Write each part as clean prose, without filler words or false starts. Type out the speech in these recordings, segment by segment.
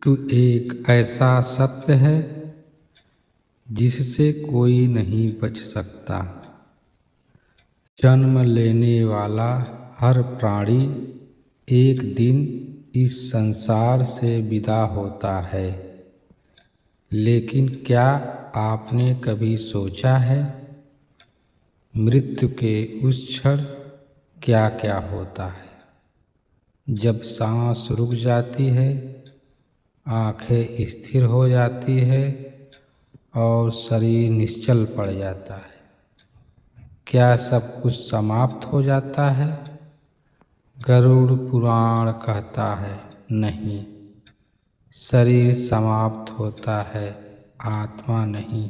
तू एक ऐसा सत्य है जिससे कोई नहीं बच सकता। जन्म लेने वाला हर प्राणी एक दिन इस संसार से विदा होता है, लेकिन क्या आपने कभी सोचा है मृत्यु के उस क्षण क्या क्या होता है? जब सांस रुक जाती है, आंखें स्थिर हो जाती है और शरीर निश्चल पड़ जाता है, क्या सब कुछ समाप्त हो जाता है? गरुड़ पुराण कहता है नहीं, शरीर समाप्त होता है, आत्मा नहीं।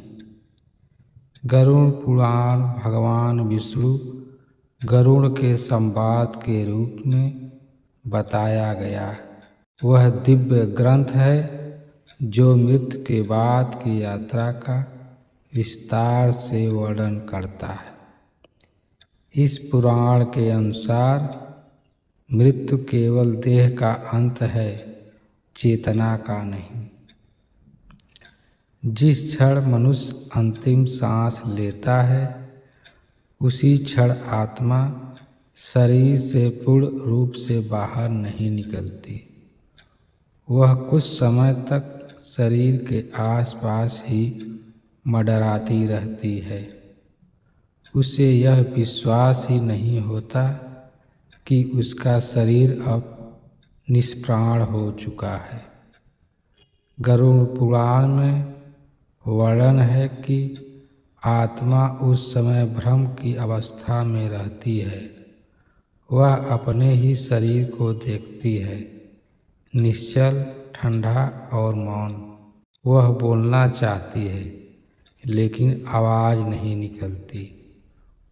गरुड़ पुराण भगवान विष्णु गरुड़ के संवाद के रूप में बताया गया वह दिव्य ग्रंथ है जो मृत्यु के बाद की यात्रा का विस्तार से वर्णन करता है। इस पुराण के अनुसार मृत्यु केवल देह का अंत है, चेतना का नहीं। जिस क्षण मनुष्य अंतिम सांस लेता है, उसी क्षण आत्मा शरीर से पूर्ण रूप से बाहर नहीं निकलती। वह कुछ समय तक शरीर के आसपास ही मंडराती रहती है। उसे यह विश्वास ही नहीं होता कि उसका शरीर अब निष्प्राण हो चुका है। गरुड़ पुराण में वर्णन है कि आत्मा उस समय भ्रम की अवस्था में रहती है। वह अपने ही शरीर को देखती है, निश्चल, ठंडा और मौन। वह बोलना चाहती है, लेकिन आवाज़ नहीं निकलती।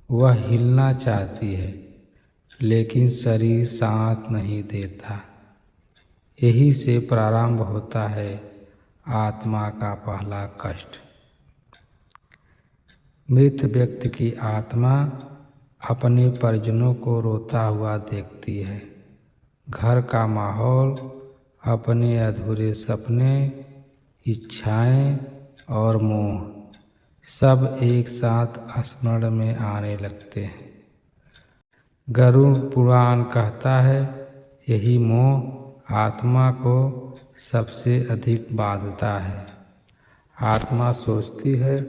वह हिलना चाहती है, लेकिन शरीर साथ नहीं देता। यही से प्रारंभ होता है आत्मा का पहला कष्ट। मृत व्यक्ति की आत्मा अपने परिजनों को रोता हुआ देखती है। घर का माहौल, अपने अधूरे सपने, इच्छाएं और मोह सब एक साथ स्मरण में आने लगते हैं। गरुड़ पुराण कहता है यही मोह आत्मा को सबसे अधिक बांधता है। आत्मा सोचती है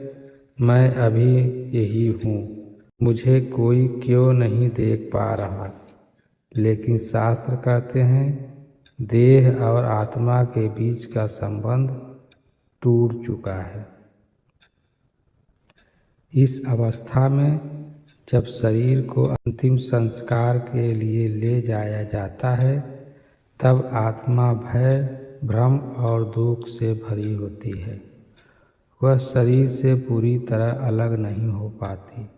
मैं अभी यही हूँ, मुझे कोई क्यों नहीं देख पा रहा। लेकिन शास्त्र कहते हैं देह और आत्मा के बीच का संबंध टूट चुका है। इस अवस्था में जब शरीर को अंतिम संस्कार के लिए ले जाया जाता है, तब आत्मा भय, भ्रम और दुख से भरी होती है। वह शरीर से पूरी तरह अलग नहीं हो पाती।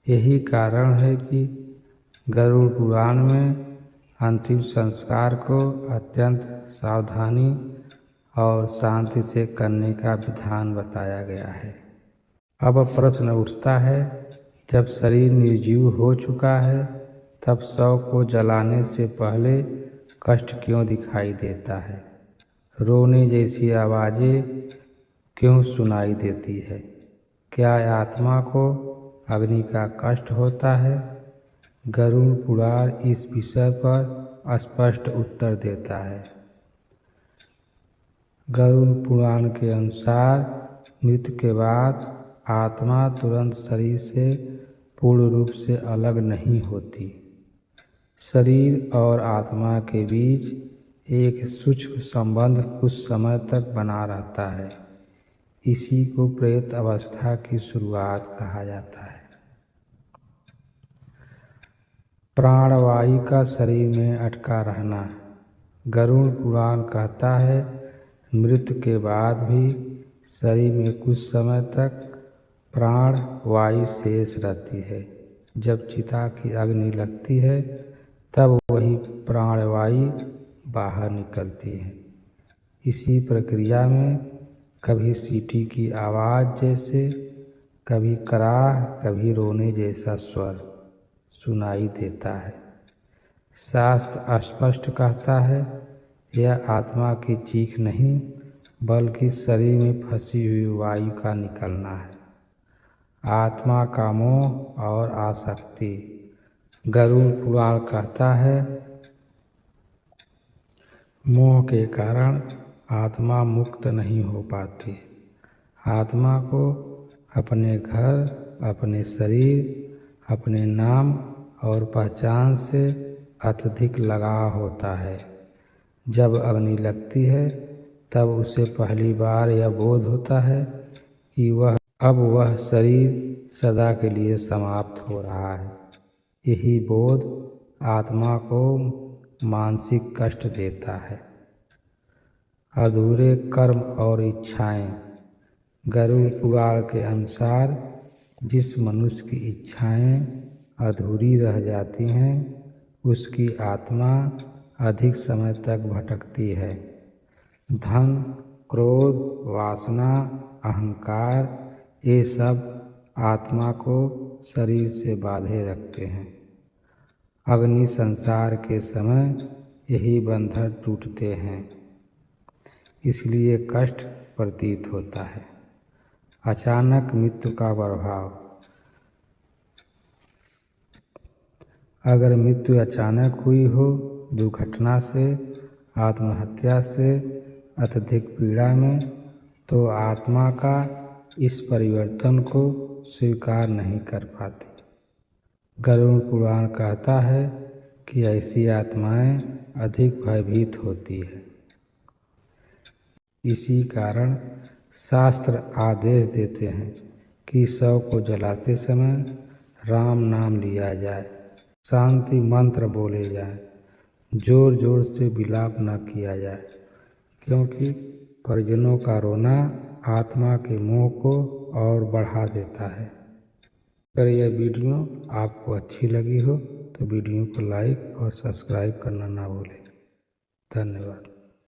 यही कारण है कि गरुड़ पुराण में अंतिम संस्कार को अत्यंत सावधानी और शांति से करने का विधान बताया गया है। अब प्रश्न उठता है, जब शरीर निर्जीव हो चुका है, तब शव को जलाने से पहले कष्ट क्यों दिखाई देता है? रोने जैसी आवाज़ें क्यों सुनाई देती है? क्या आत्मा को अग्नि का कष्ट होता है? गरुड़ पुराण इस विषय पर स्पष्ट उत्तर देता है। गरुड़ पुराण के अनुसार मृत्यु के बाद आत्मा तुरंत शरीर से पूर्ण रूप से अलग नहीं होती। शरीर और आत्मा के बीच एक सूक्ष्म संबंध कुछ समय तक बना रहता है। इसी को प्रेत अवस्था की शुरुआत कहा जाता है। प्राणवायु का शरीर में अटका रहना। गरुड़ पुराण कहता है मृत्यु के बाद भी शरीर में कुछ समय तक प्राण वायु शेष रहती है। जब चिता की अग्नि लगती है, तब वही प्राणवायु बाहर निकलती है। इसी प्रक्रिया में कभी सीटी की आवाज़ जैसे, कभी कराह, कभी रोने जैसा स्वर सुनाई देता है। शास्त्र स्पष्ट कहता है यह आत्मा की चीख नहीं बल्कि शरीर में फंसी हुई वायु का निकलना है। आत्मा का मोह और आसक्ति। गरुड़ पुराण कहता है, मोह के कारण आत्मा मुक्त नहीं हो पाती। आत्मा को अपने घर, अपने शरीर, अपने नाम और पहचान से अत्यधिक लगाव होता है। जब अग्नि लगती है तब उसे पहली बार यह बोध होता है कि वह शरीर सदा के लिए समाप्त हो रहा है। यही बोध आत्मा को मानसिक कष्ट देता है। अधूरे कर्म और इच्छाएं। गरुड़ पुराण के अनुसार जिस मनुष्य की इच्छाएं अधूरी रह जाती हैं उसकी आत्मा अधिक समय तक भटकती है। धन, क्रोध, वासना, अहंकार ये सब आत्मा को शरीर से बांधे रखते हैं। अग्नि संसार के समय यही बंधन टूटते हैं, इसलिए कष्ट प्रतीत होता है। अचानक मृत्यु का प्रभाव। अगर मृत्यु अचानक हुई हो, दुर्घटना से, आत्महत्या से, अत्यधिक पीड़ा में, तो आत्मा का इस परिवर्तन को स्वीकार नहीं कर पाती। गरुड़ पुराण कहता है कि ऐसी आत्माएं अधिक भयभीत होती है। इसी कारण शास्त्र आदेश देते हैं कि शव को जलाते समय राम नाम लिया जाए, शांति मंत्र बोले जाए, जोर जोर से विलाप न किया जाए, क्योंकि परिजनों का रोना आत्मा के मोह को और बढ़ा देता है। अगर यह वीडियो आपको अच्छी लगी हो तो वीडियो को लाइक और सब्सक्राइब करना ना भूलें। धन्यवाद।